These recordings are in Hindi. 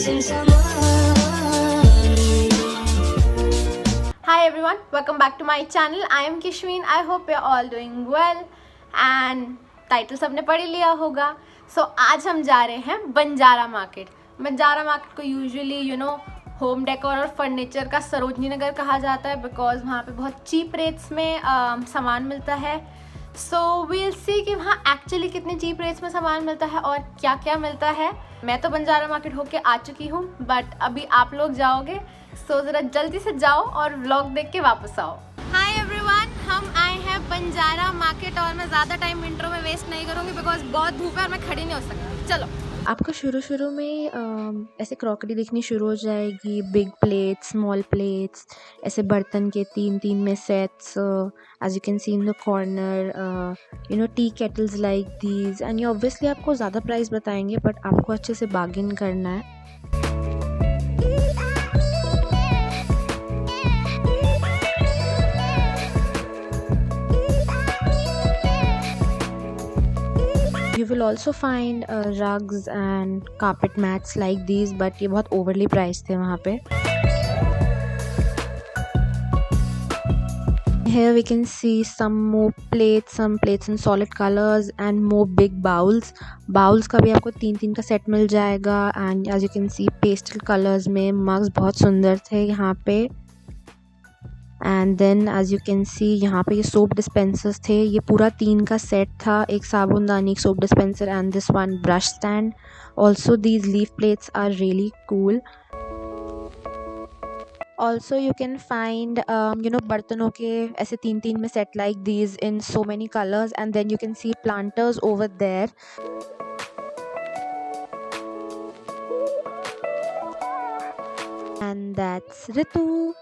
Hi everyone, welcome back to my channel. I am Kishmeen. I hope you're all doing well and title सबने पढ़ ही लिया होगा. आज हम जा रहे हैं बंजारा मार्केट. बंजारा मार्केट को यूजुअली होम डेकोर और फर्नीचर का सरोजनी नगर कहा जाता है बिकॉज वहाँ पे बहुत चीप रेट्स में सामान मिलता है. सो वील सी कि वहाँ एक्चुअली कितने चीप रेट्स में सामान मिलता है और क्या क्या मिलता है. मैं तो बंजारा मार्केट होके आ चुकी हूँ बट अभी आप लोग जाओगे. सो ज़रा जल्दी से जाओ और व्लॉग देख के वापस आओ. हाय एवरीवन, हम आए हैं बंजारा मार्केट और मैं ज़्यादा टाइम इंट्रो में वेस्ट नहीं करूँगी बिकॉज बहुत धूप है और मैं खड़ी नहीं हो सकती. चलो. आपको शुरू में ऐसे क्रॉकरी दिखनी शुरू हो जाएगी. बिग प्लेट्स, स्मॉल प्लेट्स, ऐसे बर्तन के तीन में sets as you can see in the corner. Tea kettles like these and ये ऑब्वियसली आपको ज़्यादा प्राइस बताएंगे बट आपको अच्छे से बार्गेन करना है. You will also find rugs and carpet mats like these, but ये बहुत overly priced थे वहाँ पे. Here we can see some more plates, some plates in solid colors and more big bowls. Bowls का भी आपको तीन का सेट मिल जाएगा and as you can see pastel colors में mugs बहुत सुंदर थे यहाँ पे. And then as you can see यहाँ पे ये सोप डिस्पेंसर्स थे. ये पूरा 3 का सेट था. एक साबुनदानी, एक soap dispenser and this one brush stand. Also these leaf plates are really cool. Also you can find बर्तनों के ऐसे तीन में set like these in so many colours and then you can see planters over there. And that's Ritu.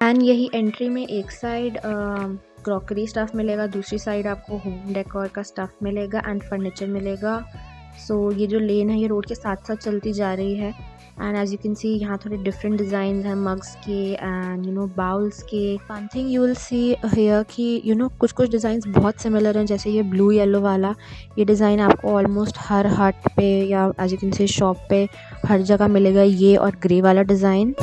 And यही एंट्री में एक साइड क्रॉकरी स्टफ़ मिलेगा, दूसरी साइड आपको होम डेकोर का स्टफ़ मिलेगा एंड फर्नीचर मिलेगा. सो ये जो लेन है ये रोड के साथ साथ चलती जा रही है. And as you can see यहाँ थोड़े डिफरेंट डिज़ाइन हैं मग्स के एंड बाउल्स के. One thing you will see here कि कुछ डिज़ाइंस बहुत सिमिलर हैं. जैसे ये ब्लू येलो वाला ये डिज़ाइन आपको ऑलमोस्ट हर हट पे या as you can see shop पे हर जगह मिलेगा. ये और ग्रे वाला डिज़ाइन.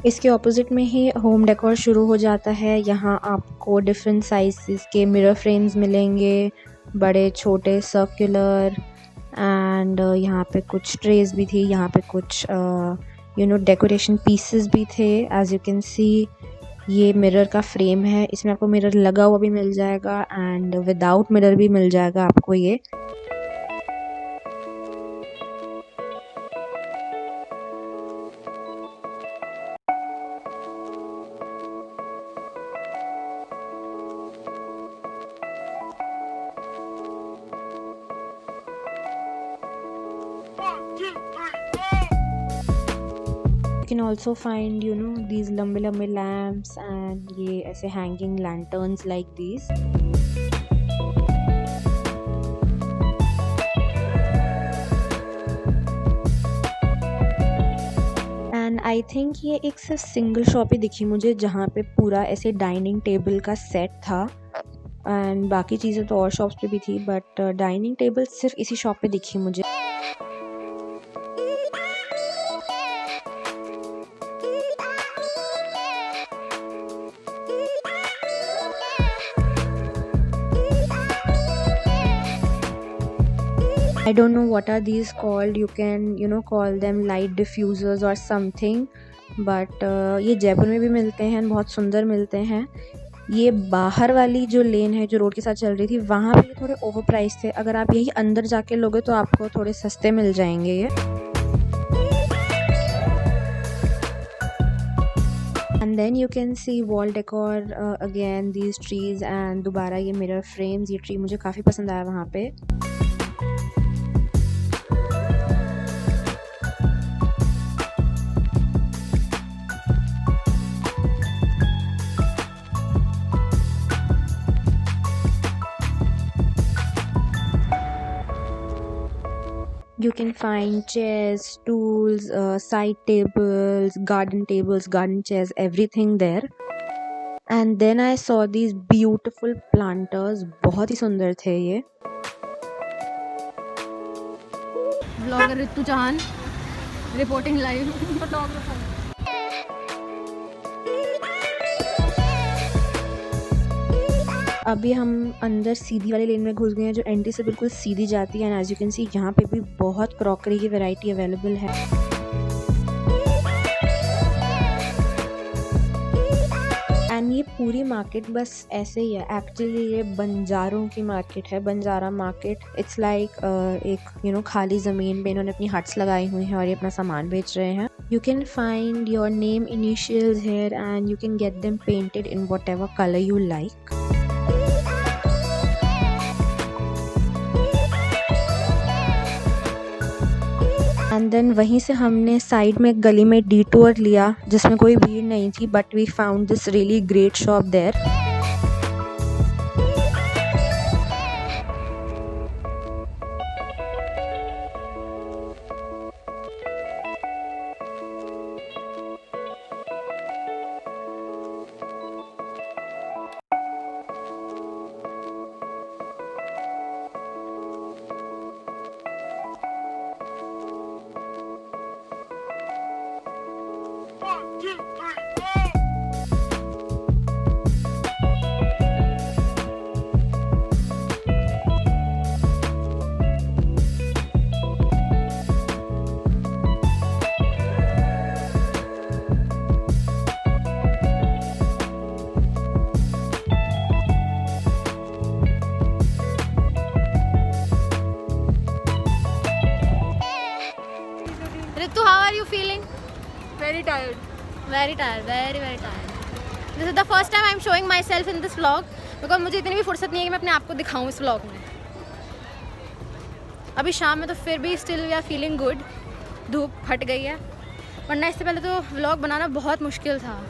इसके ऑपोजिट में ही होम डेकोर शुरू हो जाता है. यहाँ आपको डिफरेंट साइज़ के मिरर फ्रेम्स मिलेंगे, बड़े छोटे सर्कुलर एंड यहाँ पे कुछ ट्रेस भी थी. यहाँ पे कुछ डेकोरेशन पीसेस भी थे. एज यू कैन सी ये मिरर का फ्रेम है. इसमें आपको मिरर लगा हुआ भी मिल जाएगा एंड विदाउट मिरर भी मिल जाएगा आपको ये. You can also find these लंबे lamps and ये ऐसे hanging lanterns like these. And I think ये एक सिर्फ सिंगल शॉप ही दिखी मुझे जहाँ पे पूरा ऐसे डाइनिंग टेबल का सेट था. एंड बाकी चीज़ें तो और शॉप्स पे भी थी बट डाइनिंग टेबल सिर्फ इसी शॉप पे दिखी मुझे. I don't know what are these called. You can call them light diffusers or something. But ये जयपुर में भी मिलते हैं, बहुत सुंदर मिलते हैं. ये बाहर वाली जो लेन है जो रोड के साथ चल रही थी वहाँ पे थोड़े ओवर प्राइस थे. अगर आप यही अंदर जाके लोगे तो आपको थोड़े सस्ते मिल जाएंगे ये. And then you can see wall decor again these trees and दोबारा ये mirror frames. ये ट्री मुझे काफ़ी पसंद आया वहाँ पे. You can find chairs, stools, side tables, garden chairs, everything there. And then I saw these beautiful planters. बहुत ही सुंदर थे ये. Blogger Ritu Chauhan reporting live. अभी हम अंदर सीधी वाली लेन में घुस गए हैं जो एंट्री से बिल्कुल सीधी जाती है। And as you can see यहाँ पे भी बहुत क्रॉकरी की वैरायटी अवेलेबल है। एंड ये पूरी मार्केट बस ऐसे ही है। एक्चुअली ये बंजारों की मार्केट है, बंजारा मार्केट। इट्स लाइक एक खाली ज़मीन पे इन्होंने अपनी हट्स लगाई हुई हैं और ये अपना सामान बेच रहे हैं। You can find your name initials here and you can get them painted in whatever colour you like. And then वहीं से हमने साइड में एक गली में डिटूर लिया जिसमें कोई भीड़ नहीं थी, but we found this really great shop there. Ritu, how are you feeling? Very tired. Very tired, very tired. This is the first time I am showing myself in this vlog because मुझे इतनी भी फुर्सत नहीं है कि मैं अपने आप को दिखाऊं इस vlog में। अभी शाम में तो फिर भी still we are feeling good। धूप हट गई है, वरना इससे पहले तो vlog बनाना बहुत मुश्किल था।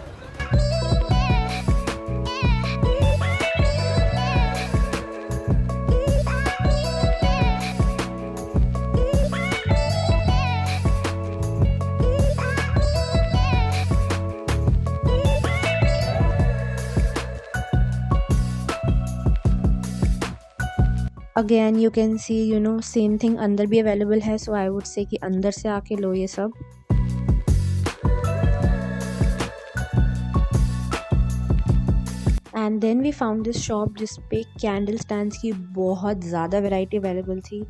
Again you can C same thing अंदर भी अवेलेबल है। सो आई वुड से कि अंदर से आके लो ये सब। And then we found this shop जिस पे कैंडल स्टैंड्स की बहुत ज़्यादा वैरायटी अवेलेबल थी।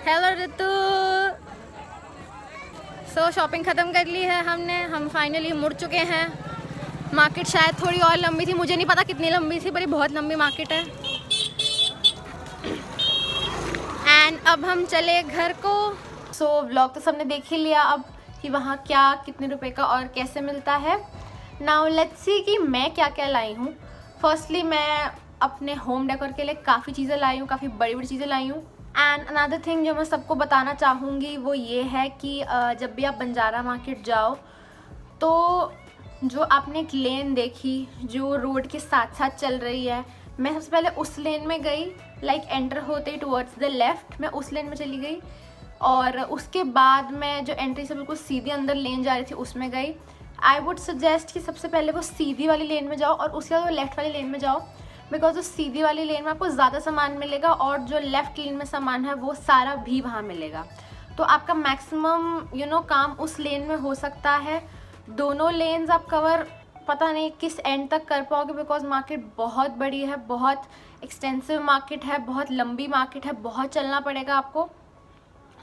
हेलो रितु। सो शॉपिंग ख़त्म कर ली है हमने, हम फाइनली मुड़ चुके हैं। मार्केट शायद थोड़ी और लंबी थी, मुझे नहीं पता कितनी लंबी थी, पर ये बहुत लंबी मार्केट है। एंड अब हम चले घर को। सो व्लॉग तो सबने देख ही लिया अब कि वहाँ क्या कितने रुपए का और कैसे मिलता है। नाउ लेट्स सी कि मैं क्या क्या लाई हूँ। फर्स्टली मैं अपने होम डेकोर के लिए काफ़ी चीज़ें लाई हूँ, काफ़ी बड़ी बड़ी चीज़ें लाई हूँ। एंड अनदर थिंग जो मैं सबको बताना चाहूँगी वो ये है कि जब भी आप बंजारा मार्केट जाओ तो जो आपने एक लेन देखी जो रोड के साथ साथ चल रही है, मैं सबसे पहले उस लेन में गई। लाइक एंटर होते ही टुवर्ड्स द लेफ़्ट मैं उस लेन में चली गई और उसके बाद मैं जो एंट्री से बिल्कुल सीधी अंदर लेन जा रही थी उसमें गई। आई वुड सजेस्ट कि सबसे पहले वो सीधी वाली लेन में जाओ और उसके बाद वो लेफ़्ट वाली लेन में जाओ, बिकॉज उस सीधी वाली लेन में आपको ज़्यादा सामान मिलेगा और जो लेफ़्ट लेन में सामान है वो सारा भी वहाँ मिलेगा। तो आपका मैक्सिमम काम उस लेन में हो सकता है। दोनों लेन्स आप कवर पता नहीं किस एंड तक कर पाओगे, बिकॉज मार्केट बहुत बड़ी है, बहुत एक्सटेंसिव मार्केट है, बहुत लंबी मार्केट है, बहुत चलना पड़ेगा आपको।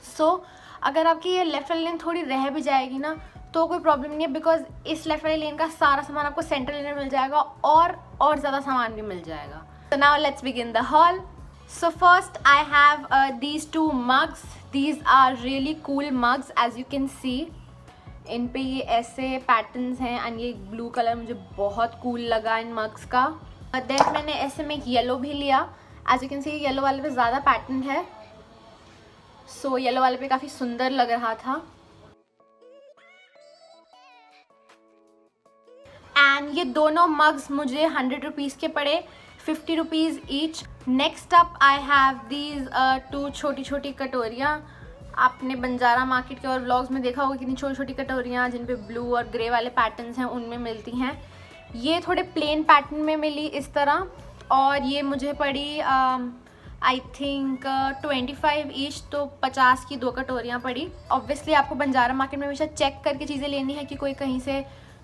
सो अगर आपकी ये लेफ़्ट वाली लेन थोड़ी रह भी जाएगी ना तो कोई प्रॉब्लम नहीं है, बिकॉज इस लेफ़्ट वाली लेन का सारा सामान आपको सेंट्रल लेन में मिल जाएगा और ज़्यादा सामान भी मिल जाएगा। So now let's begin the haul. So first I have these two mugs. These are really cool mugs as you can see. इन पे ये ऐसे पैटर्न्स हैं एंड ये ब्लू कलर मुझे बहुत कूल लगा इन मग्स का। देन मैंने ऐसे में एक येलो भी लिया। As you can see yellow वाले पे ज़्यादा पैटर्न है, सो येलो वाले पे काफ़ी सुंदर लग रहा था। एंड ये दोनों मग्स मुझे 100 रुपीज़ के पड़े, 50 rupees each. Next up I have these 2 छोटी छोटी कटोरियाँ। आपने बंजारा मार्केट के और व्लॉग्स में देखा होगा कितनी छोटी छोटी कटोरियाँ जिन पे ब्लू और ग्रे वाले पैटर्न्स हैं उनमें मिलती हैं। ये थोड़े प्लेन पैटर्न में मिली इस तरह, और ये मुझे पड़ी आई थिंक 25 ईच, तो 50 की 2 कटोरियाँ पड़ी। ऑब्वियसली आपको बंजारा मार्केट में हमेशा चेक करके चीज़ें लेनी है कि कोई कहीं से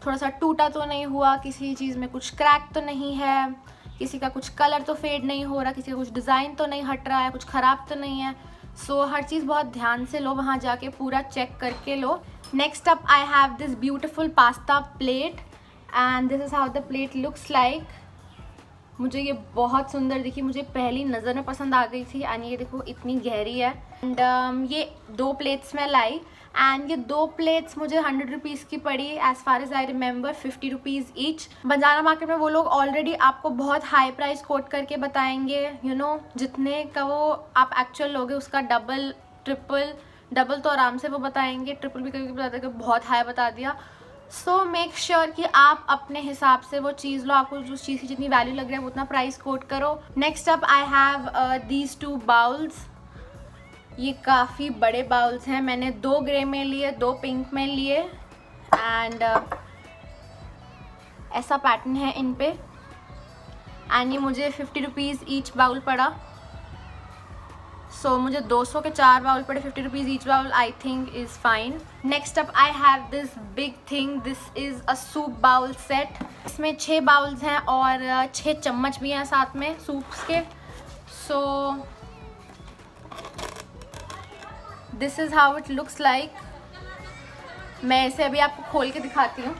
थोड़ा सा टूटा तो नहीं हुआ, किसी चीज़ में कुछ क्रैक तो नहीं है, किसी का कुछ कलर तो फेड नहीं हो रहा, किसी का कुछ डिज़ाइन तो नहीं हट रहा है, कुछ ख़राब तो नहीं है। सो हर चीज़ बहुत ध्यान से लो, वहाँ जाके पूरा चेक करके लो। Next up I have this beautiful pasta plate and this is how the plate looks like. मुझे ये बहुत सुंदर दिखी, मुझे पहली नज़र में पसंद आ गई थी। एंड ये देखो इतनी गहरी है। एंड ये 2 प्लेट्स में लाई एंड ये 2 प्लेट्स मुझे 100 रुपीज़ की पड़ी। As far as I remember 50 rupees each. Banjara market में वो लोग ऑलरेडी आपको बहुत हाई प्राइस कोट करके बताएंगे, यू नो, जितने का वो आप एक्चुअल लोगे उसका डबल डबल तो आराम से वो बताएंगे, ट्रिपल भी कभी बता देंगे, बहुत हाई बता दिया। सो मेक श्योर कि आप अपने हिसाब से वो चीज़ लो, आपको जो चीज़ की जितनी वैल्यू लग रहा है उतना प्राइस कोट करो। Next up I have these 2 bowls. ये काफ़ी बड़े बाउल्स हैं, मैंने 2 ग्रे में लिए, 2 पिंक में लिए एंड ऐसा पैटर्न है इन पे। एंड ये मुझे 50 रुपीज़ ईच बाउल पड़ा। सो मुझे 200 के 4 बाउल पड़े, 50 rupees each bowl I think is fine. Next up I have this big thing, this is a soup bowl set. इसमें 6 बाउल्स हैं और 6 चम्मच भी हैं साथ में सूप्स के। So this is how it looks like. मैं इसे अभी आपको खोल के दिखाती हूँ।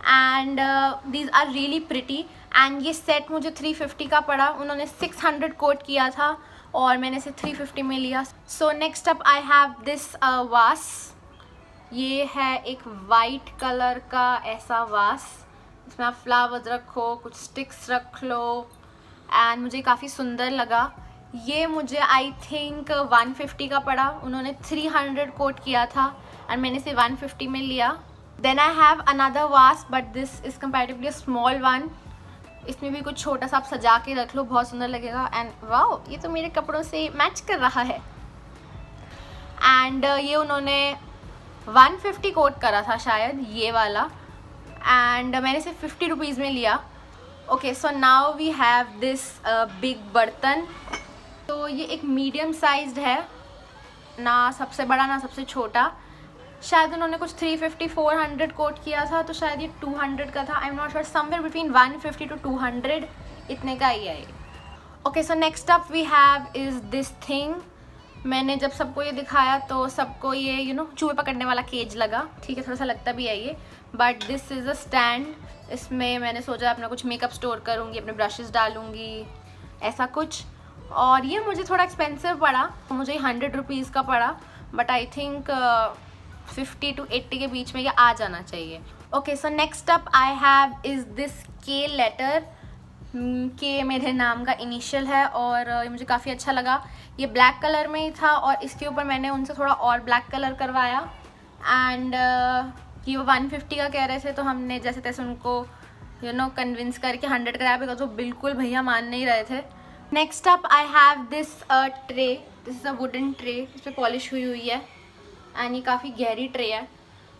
And these are really pretty. And ये सेट मुझे 350 का पड़ा, उन्होंने 600 कोट किया था और मैंने इसे 350 में लिया। सो next up I have this वास। ये है एक वाइट कलर का ऐसा वास, इसमें आप फ्लावर्स रखो, कुछ स्टिक्स रख लो एंड मुझे काफ़ी सुंदर लगा। ये मुझे आई थिंक 150 का पड़ा, उन्होंने 300 कोट किया था एंड मैंने इसे 150 में लिया। देन आई हैव अनदर वास but this is comparatively small one. इसमें भी कुछ छोटा सा आप सजा के रख लो, बहुत सुंदर लगेगा। एंड वाओ, ये तो मेरे कपड़ों से मैच कर रहा है। एंड ये उन्होंने 150 कोट करा था शायद, ये वाला, एंड मैंने इसे 50 रुपीज़ में लिया। Okay, so now we have this big bartan. तो ये एक मीडियम साइज्ड है, ना सबसे बड़ा ना सबसे छोटा। शायद उन्होंने कुछ 350-400 कोट किया था, तो शायद ये 200 का था। I am not sure, somewhere between 150 to 200 इतने का ही है ये। Okay, so next up we have is this thing. मैंने जब सबको ये दिखाया तो सबको ये यू नो चूहे पकड़ने वाला केज लगा। ठीक है, थोड़ा सा लगता भी है ये, but this is a stand. इसमें मैंने सोचा अपना कुछ मेकअप स्टोर करूँगी, अपने ब्रशेस डालूँगी, ऐसा कुछ। और ये मुझे थोड़ा एक्सपेंसिव पड़ा, मुझे 100 रुपीज़ का पड़ा, बट आई थिंक 50 to 80 के बीच में ये आ जाना चाहिए। Okay, so next up I have is this के लेटर। के मेरे नाम का इनिशियल है और ये मुझे काफ़ी अच्छा लगा। ये ब्लैक कलर में ही था और इसके ऊपर मैंने उनसे थोड़ा और ब्लैक कलर करवाया। एंड ये 150 का कह रहे थे, तो हमने जैसे तैसे उनको यू नो कन्विंस करके 100 कराया, बिकॉज वो बिल्कुल भैया मान नहीं रहे थे। Next up I have this tray. This is a wooden tray, इस पर पॉलिश हुई हुई है एंड ये काफ़ी गहरी ट्रे है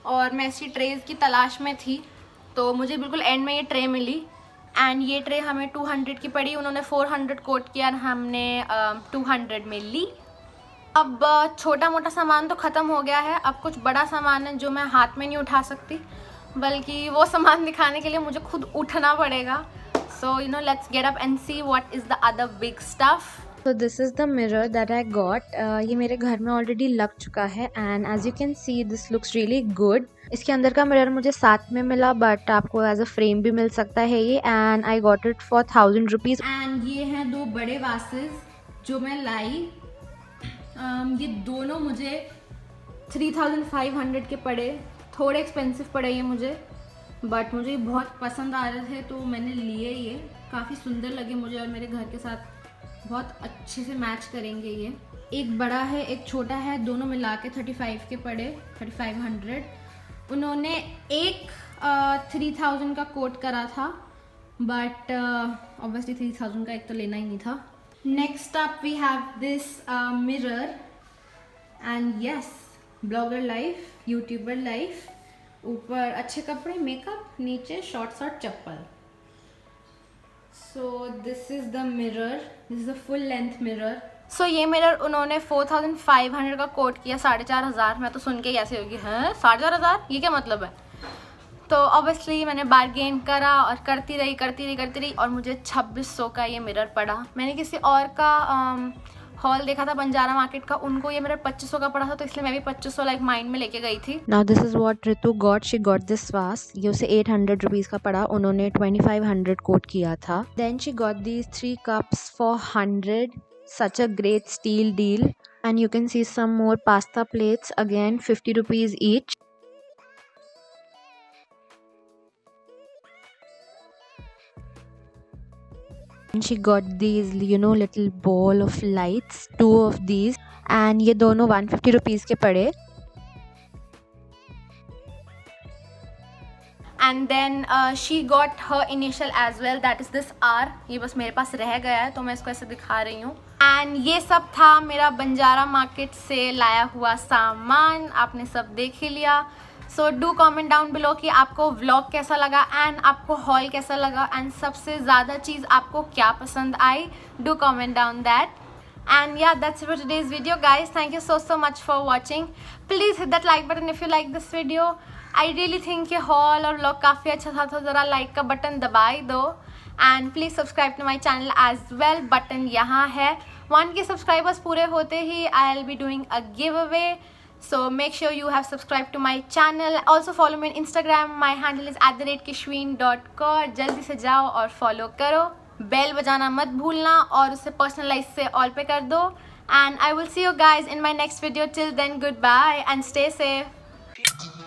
और मैं ऐसी ट्रेज़ की तलाश में थी, तो मुझे बिल्कुल एंड में ये ट्रे मिली। एंड ये ट्रे हमें 200 की पड़ी, उन्होंने 400 कोट किया और हमने 200 में ली। अब छोटा मोटा सामान तो ख़त्म हो गया है, अब कुछ बड़ा सामान है जो मैं हाथ में नहीं उठा सकती, बल्कि वो सामान दिखाने के लिए मुझे खुद उठना पड़ेगा। So you know let's get up and see what is the other big stuff. So this is the mirror that I got. ये मेरे घर में ऑलरेडी लग चुका है and as you can see this looks really good. इसके अंदर का मिरर मुझे साथ में मिला बट आपको एज अ फ्रेम भी मिल सकता है ये, and I got it for 1000 rupees. And ये हैं 2 बड़े वासेस जो मैं लाई। ये दोनों मुझे 3500 के पड़े, थोड़े एक्सपेंसिव पड़े ये मुझे, बट मुझे बहुत पसंद आ रहे थे तो मैंने लिए। ये काफ़ी सुंदर लगे मुझे और मेरे घर के साथ बहुत अच्छे से मैच करेंगे ये। एक बड़ा है एक छोटा है, दोनों मिला के 35 के पड़े, 3500। उन्होंने एक 3000 का कोट करा था, बट ऑब्वियसली 3000 का एक तो लेना ही नहीं था, Next up we have this mirror, and yes, blogger life, YouTuber life. ऊपर अच्छे कपड़े, मेकअप, नीचे शॉर्ट्स और चप्पल. So this is the mirror. This is the full length mirror. So ये मिरर उन्होंने 4500 का कोट किया, 4500. मैं तो सुन के कैसे होगी, हैं 4500, ये क्या मतलब है? तो ऑब्वियसली मैंने बार्गेन करा और करती रही और मुझे 2600 का ये मिरर पड़ा. मैंने किसी और का हॉल देखा था बंजारा मार्केट का, उनको ये मिरर 2500 का पड़ा था, तो इसलिए मैं भी 2500 लाइक माइंड में लेके गई थी. Now this is what Ritu got. She got this वास. ये उसे 800 रुपीज का पड़ा. उन्होंने 2500 कोट किया था. Then she got these 3 cups for 100. Such a great steal deal. And you can see some more pasta plates, again 50 rupees each. And she got these, little ball of lights, 2 of these, and ये दोनों 150 rupees के पड़े. And then she got her initial as well, that is this R. ये बस मेरे पास रह गया है तो मैं इसको ऐसे दिखा रही हूँ. एंड ये सब था मेरा बंजारा मार्केट से लाया हुआ सामान. आपने सब देख ही लिया. So do comment down below कि आपको व्लॉग कैसा लगा एंड आपको हॉल कैसा लगा एंड सबसे ज़्यादा चीज़ आपको क्या पसंद आई. Do comment down that. And yeah, that's it for today's video, guys. Thank you so much for watching. Please hit that like button if you like this video. I really think ये haul और vlog काफ़ी अच्छा था, तो ज़रा like का बटन दबा ही दो. And please subscribe to my channel as well. Button यहाँ है. 1K subscribers पूरे होते ही I'll be doing a giveaway. So make sure you have subscribed to my channel. Also follow me on Instagram. My handle is @kishween.kaur. जल्दी से जाओ और follow करो. बेल बजाना मत भूलना और उसे पर्सनलाइज से ऑल पे कर दो. And I will see you guys in my next video. Till then, good bye and stay safe.